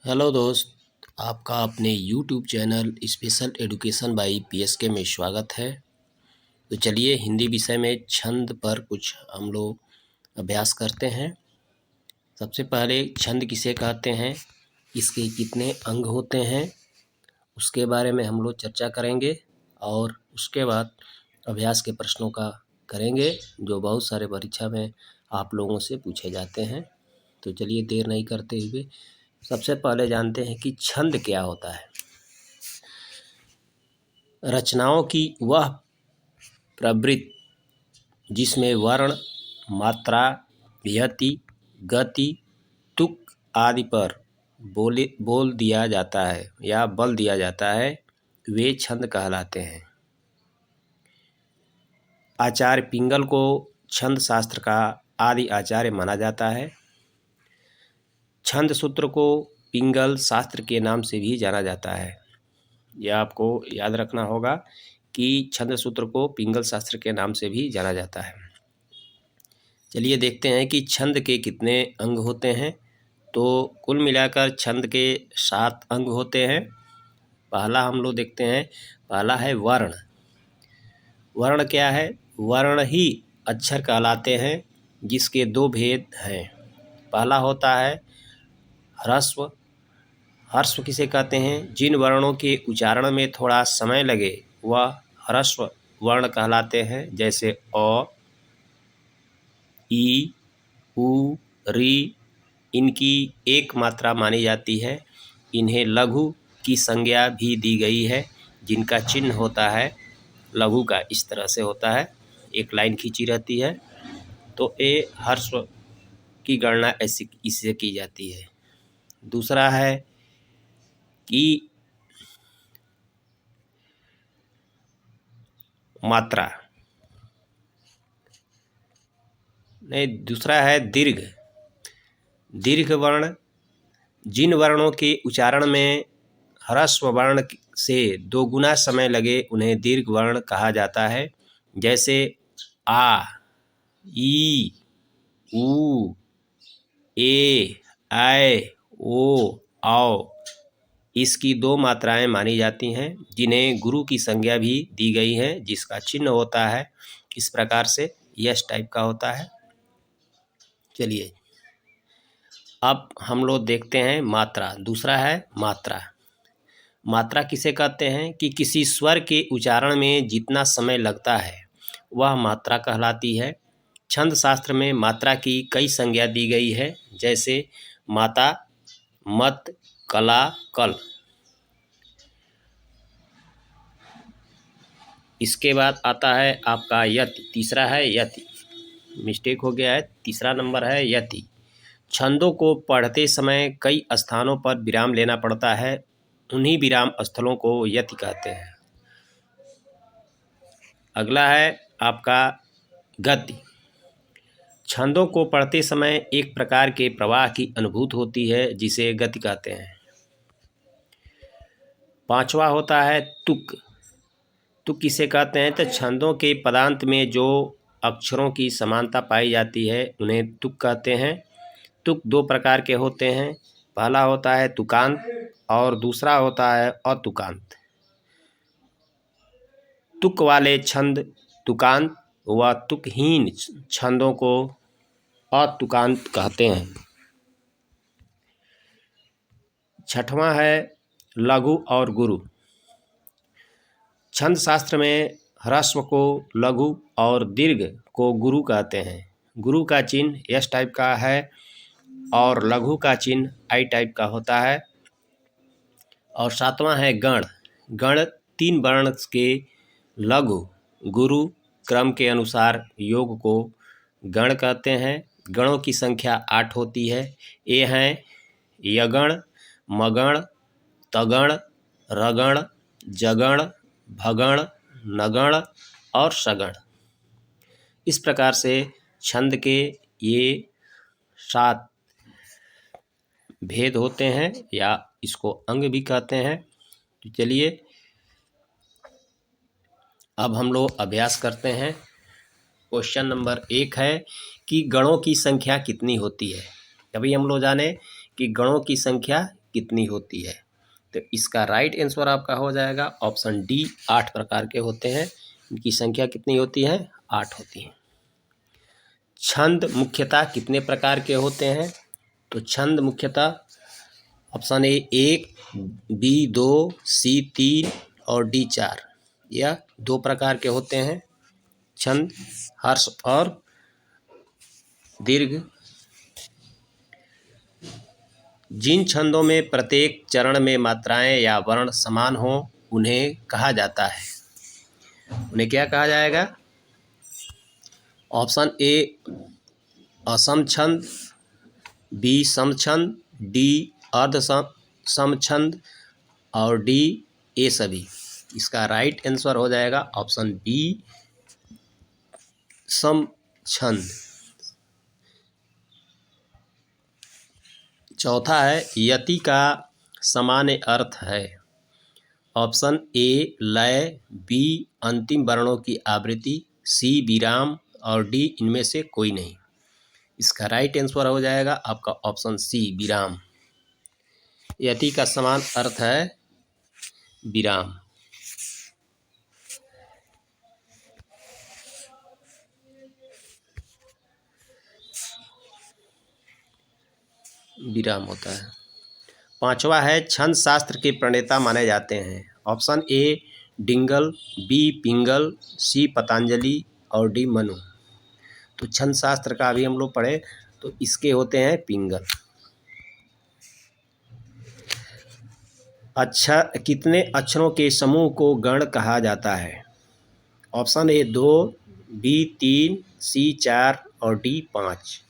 Hello दोस्त, आपका अपने YouTube channel special education by PSK में स्वागत है। तो चलिए हिंदी विषय में छंद पर कुछ हम लोग अभ्यास करते हैं। सबसे पहले छंद किसे कहते हैं, इसके कितने अंग होते हैं, उसके बारे में हम लोग चर्चा करेंगे और उसके बाद अभ्यास के प्रश्नों का करेंगे जो बहुत सारे परीक्षा में आप लोगों से पूछे जाते हैं। तो चलिए देर नहीं करते हुए सबसे पहले जानते हैं कि छंद क्या होता है। रचनाओं की वह प्रवृत्ति जिसमें वर्ण, मात्रा, यति, गति, तुक आदि पर बोल दिया जाता है या बल दिया जाता है, वे छंद कहलाते हैं। आचार्य पिंगल को छंद शास्त्र का आदि आचार्य माना जाता है। छंद सूत्र को पिंगल शास्त्र के नाम से भी जाना जाता है। यह आपको याद रखना होगा कि छंद सूत्र को पिंगल शास्त्र के नाम से भी जाना जाता है। चलिए देखते हैं कि छंद के कितने अंग होते हैं। तो कुल मिलाकर छंद के 7 अंग होते हैं। पहला हम लोग देखते हैं, पहला है वर्ण। वर्ण क्या है? वर्ण ही अक्षर कहलाते हैं जिसके 2 भेद हैं। पहला होता है ह्रस्व। ह्रस्व किसे कहते हैं? जिन वर्णों के उच्चारण में थोड़ा समय लगे वह ह्रस्व वर्ण कहलाते हैं, जैसे अ, ई, उ, री। इनकी एक मात्रा मानी जाती है। इन्हें लघु की संज्ञा भी दी गई है, जिनका चिन्ह होता है लघु का, इस तरह से होता है, एक लाइन खींची रहती है। तो ये ह्रस्व की गणना ऐसी इससे की जाती है। दूसरा है कि मात्रा, नहीं, दूसरा है दीर्घ। दीर्घ वर्ण, जिन वर्णों के उच्चारण में ह्रस्व वर्ण से 2 गुना समय लगे उन्हें दीर्घ वर्ण कहा जाता है, जैसे आ, ई, उ, ए, ऐ, ओ, औ। इसकी 2 मात्राएं मानी जाती हैं, जिन्हें गुरु की संज्ञा भी दी गई है, जिसका चिन्ह होता है इस प्रकार से, यस टाइप का होता है। चलिए अब हम लोग देखते हैं मात्रा। दूसरा है मात्रा। मात्रा किसे कहते हैं कि किसी स्वर के उच्चारण में जितना समय लगता है वह मात्रा कहलाती है। छंद शास्त्र में मात्रा की कई संज्ञा दी गई है, जैसे माता, मत, कला, कल। इसके बाद आता है आपका यति। तीसरा है यति, मिस्टेक हो गया है, तीसरा नंबर है यति। छंदों को पढ़ते समय कई स्थानों पर विराम लेना पड़ता है, उन्हीं विराम स्थलों को यति कहते हैं। अगला है आपका गति। छंदों को पढ़ते समय एक प्रकार के प्रवाह की अनुभूति होती है, जिसे गति कहते हैं। पांचवा होता है तुक। तुक किसे कहते हैं? तो छंदों के पदांत में जो अक्षरों की समानता पाई जाती है उन्हें तुक कहते हैं। तुक 2 प्रकार के होते हैं। पहला होता है तुकांत और दूसरा होता है अतुकांत। तुक वाले छंद तुकांत व तुकहीन छंदों को अतुकांत कहते हैं। छठवां है लघु और गुरु। छंद शास्त्र में ह्रस्व को लघु और दीर्घ को गुरु कहते हैं। गुरु का चिन्ह यस टाइप का है और लघु का चिन्ह आई टाइप का होता है। और सातवां है गण। गण 3 वर्ण के लघु गुरु क्रम के अनुसार योग को गण कहते हैं। गणों की संख्या 8 होती है। ये हैं यगण, मगण, तगण, रगण, जगण, भगण, नगण और सगण। इस प्रकार से छंद के ये 7 भेद होते हैं या इसको अंग भी कहते हैं। तो चलिए अब हम लोग अभ्यास करते हैं। क्वेश्चन नंबर 1 है कि गणों की संख्या कितनी होती है। अभी हम लोग जाने कि गणों की संख्या कितनी होती है? तो इसका राइट आंसर आपका हो जाएगा ऑप्शन डी, 8 प्रकार के होते हैं। इनकी संख्या कितनी होती है? 8 होती है। छंद मुख्यतः कितने प्रकार के होते हैं? तो छंद मुख्यतः ऑप्शन ए 1, बी 2, सी 3 और डी 4, यह 2 प्रकार के होते हैं। छंद हर्ष और दीर्घ। जिन छंदों में प्रत्येक चरण में मात्राएं या वर्ण समान हो उन्हें कहा जाता है। उन्हें क्या कहा जाएगा? ऑप्शन ए असम छंद, बी सम छंद, डी अर्ध सम छंद और डी ए सभी। इसका राइट आंसर हो जाएगा ऑप्शन बी सम छंद। चौथा है यति का सामान्य अर्थ है। ऑप्शन ए लय, बी अंतिम वर्णों की आवृत्ति, सी विराम और डी इनमें से कोई नहीं। इसका राइट आंसर हो जाएगा आपका ऑप्शन सी विराम। यति का समान अर्थ है विराम। विराम होता है। पांचवा है छंद शास्त्र के प्रणेता माने जाते हैं। ऑप्शन ए डिंगल, बी पिंगल, सी पतंजलि और डी मनु। तो छंद शास्त्र का अभी हम लोग पढ़े तो इसके होते हैं पिंगल। अच्छा, कितने अक्षरों के समूह को गण कहा जाता है? ऑप्शन ए 2, बी 3, सी 4 और डी 5।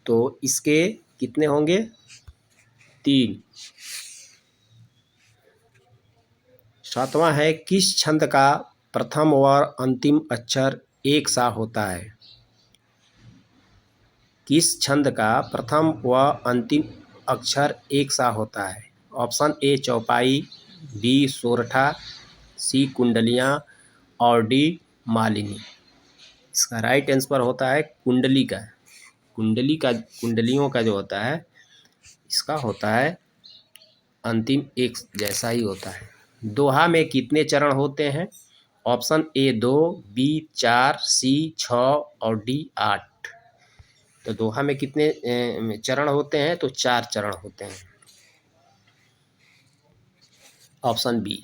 तो इसके कितने होंगे? 3। सातवां है किस छंद का प्रथम व अंतिम अक्षर एक सा होता है? किस छंद का प्रथम व अंतिम अक्षर एक सा होता है? ऑप्शन ए चौपाई, बी सोरठा, सी कुंडलियाँ और डी मालिनी। इसका राइट आंसर होता है कुंडली का। कुंडलियों का जो होता है इसका होता है अंतिम एक जैसा ही होता है। दोहा में कितने चरण होते हैं? ऑप्शन ए 2, बी 4, सी 6 और डी 8। तो दोहा में कितने चरण होते हैं? तो 4 चरण होते हैं। Option B.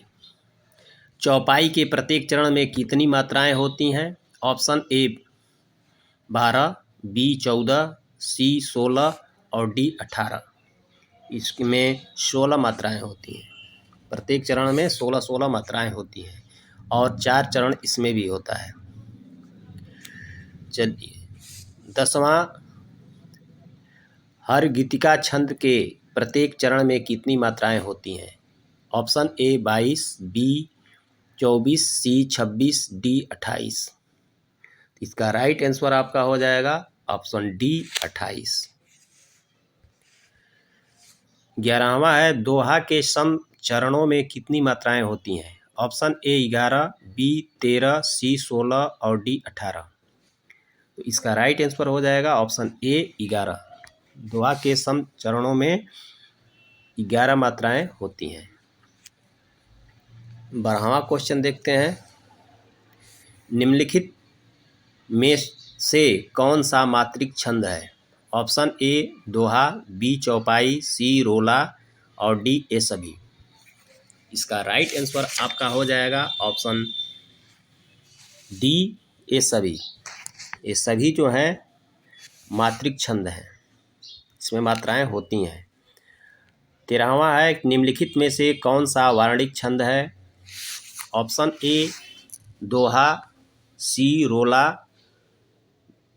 चौपाई के प्रत्येक चरण में कितनी मात्राएं होती हैं? ऑप्शन ए 12, बी 14, सी 16 और डी 18। इसमें 16 मात्राएं होती हैं। प्रत्येक चरण में 16 मात्राएं होती हैं और 4 चरण इसमें भी होता है। चलिए 10वां, हर गीतिका छंद के प्रत्येक चरण में कितनी मात्राएं होती हैं? Option A 22, B 24, C 26, D 28। इसका राइट आंसर आपका हो जाएगा ऑप्शन डी 28। 11वां है दोहा के सम चरणों में कितनी मात्राएं होती हैं? ऑप्शन ए 11, बी 13, सी 16 और डी 18। तो इसका राइट आंसर हो जाएगा ऑप्शन ए 11। दोहा के सम चरणों में 11 मात्राएं होती हैं। 12वां क्वेश्चन देखते हैं। निम्नलिखित में से कौन सा मात्रिक छंद है? ऑप्शन ए दोहा, बी चौपाई, सी रोला और डी ए सभी। इसका राइट आंसर आपका हो जाएगा ऑप्शन डी ए सभी। ये सभी जो हैं मात्रिक छंद हैं, इसमें मात्राएं होती हैं। 13वां है निम्नलिखित में से कौन सा वार्णिक छंद है? ऑप्शन ए दोहा, सी रोला,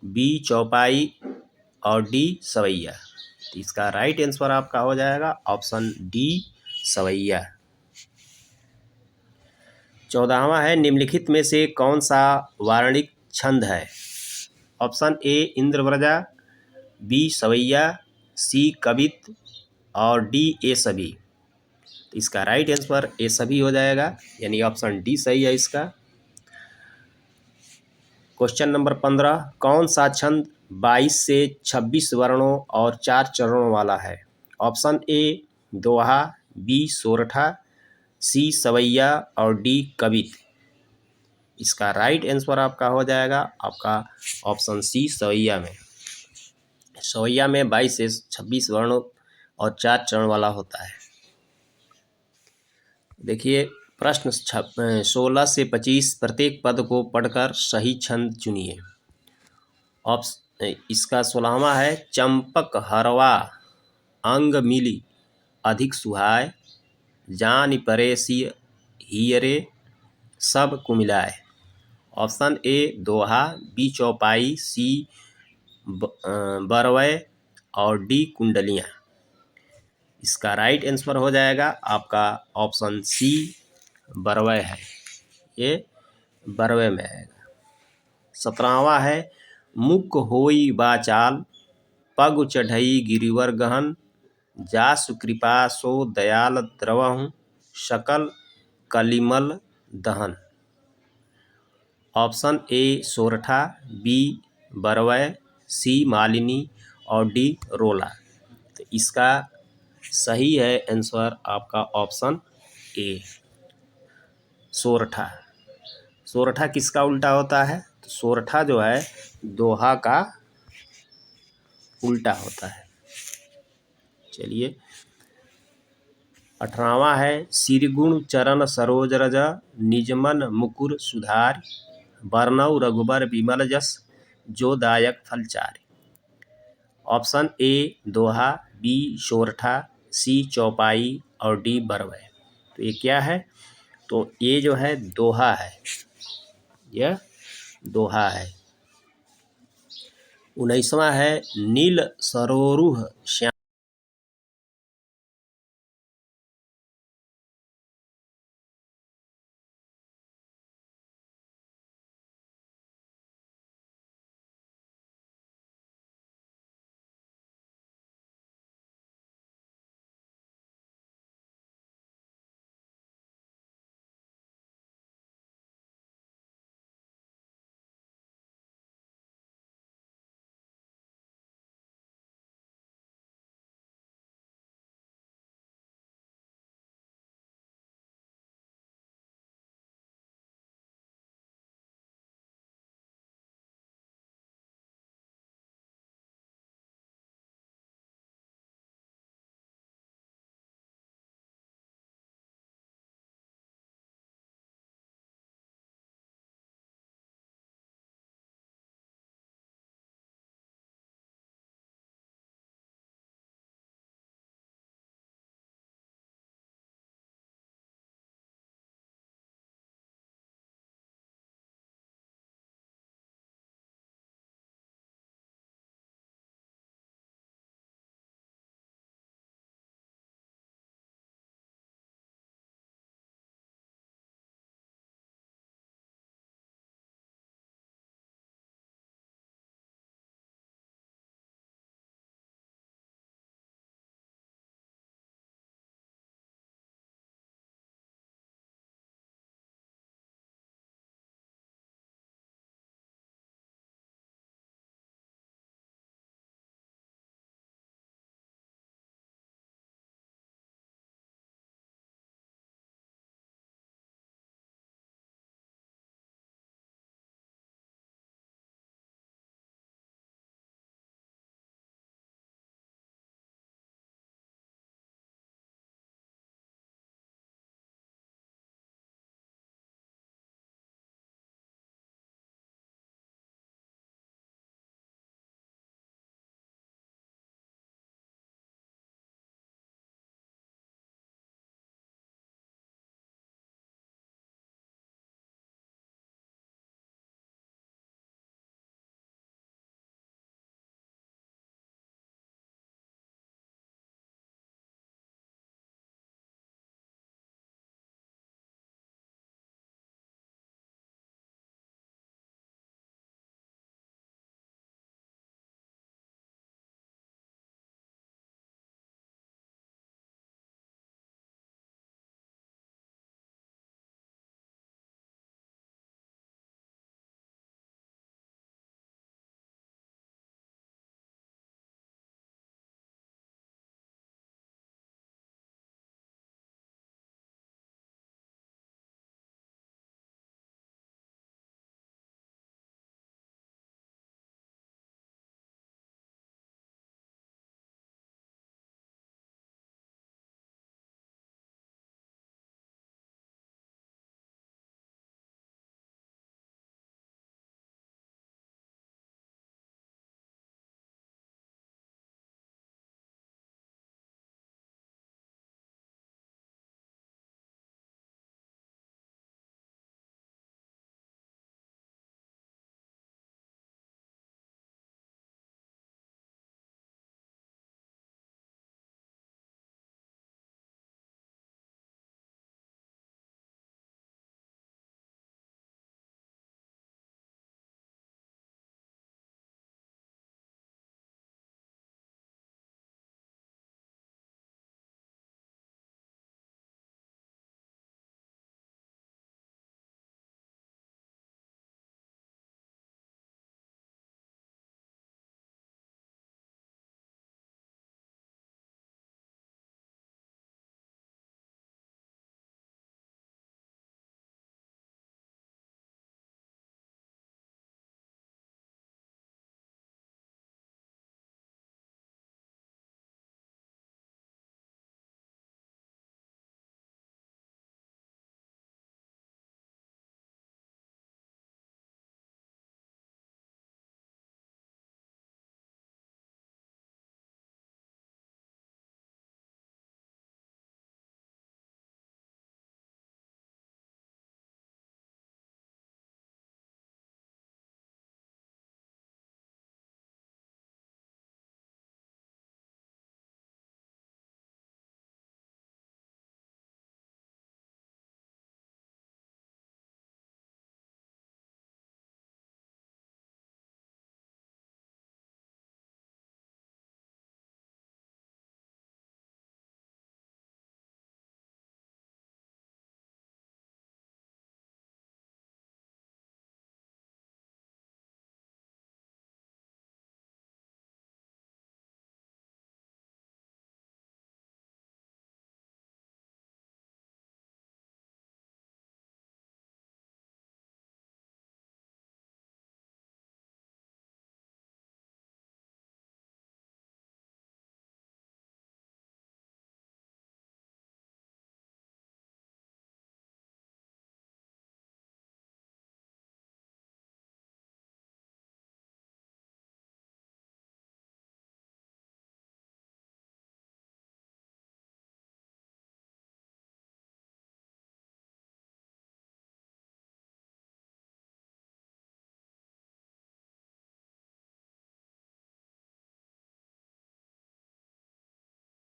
बी चौपाई और डी सवैया। इसका राइट आंसर आपका हो जाएगा ऑप्शन डी सवैया। 14वां है निम्नलिखित में से कौन सा वार्णिक छंद है? ऑप्शन ए इंद्रव्रजा, बी सवैया, सी कवित और डी ए सभी। इसका राइट आंसर ए सभी हो जाएगा, यानी ऑप्शन डी सही है इसका। क्वेश्चन नंबर 15, कौन सा छंद 22 से 26 वर्णों और 4 चरणों वाला है? ऑप्शन ए दोहा, बी सोरठा, सी सवैया और डी कवित। इसका राइट आंसर आपका हो जाएगा आपका ऑप्शन सी सवैया में। सवैया में 22 से 26 वर्णों और 4 चरण वाला होता है। देखिए प्रश्न 16 से 25 प्रत्येक पद को पढ़कर सही छंद चुनिए। इसका 16वां है चंपक हरवा अंग मिली अधिक सुहाय, जान परे सिय हियरे सब कुमिलाए। ऑप्शन ए दोहा, बी चौपाई, सी बरवय और डी कुंडलियाँ। इसका राइट आंसर हो जाएगा आपका ऑप्शन सी बरवय है, ये बरवय में आएगा। 17वां है मुक होई बाचाल पग चढ़ई गिरिवर गहन, जासु कृपा सो दयाल द्रवहु सकल कलिमल दहन। ऑप्शन ए सोरठा, बी बरवय, सी मालिनी और डी रोला। तो इसका सही है आंसर आपका ऑप्शन ए सोरठा। सोरठा किसका उल्टा होता है? तो सोरठा जो है दोहा का उल्टा होता है। चलिए 18वां है सिरगुण चरण सरोज रज निजमन मुकुर सुधार, बरनऊ रघुबर विमल जस जो दायक फलचारि। ऑप्शन ए दोहा, बी सोरठा, सी चौपाई और डी बरवय। तो ये क्या है? तो ये जो है दोहा है, यह दोहा है। 19वां है नील सरोरुह श्याम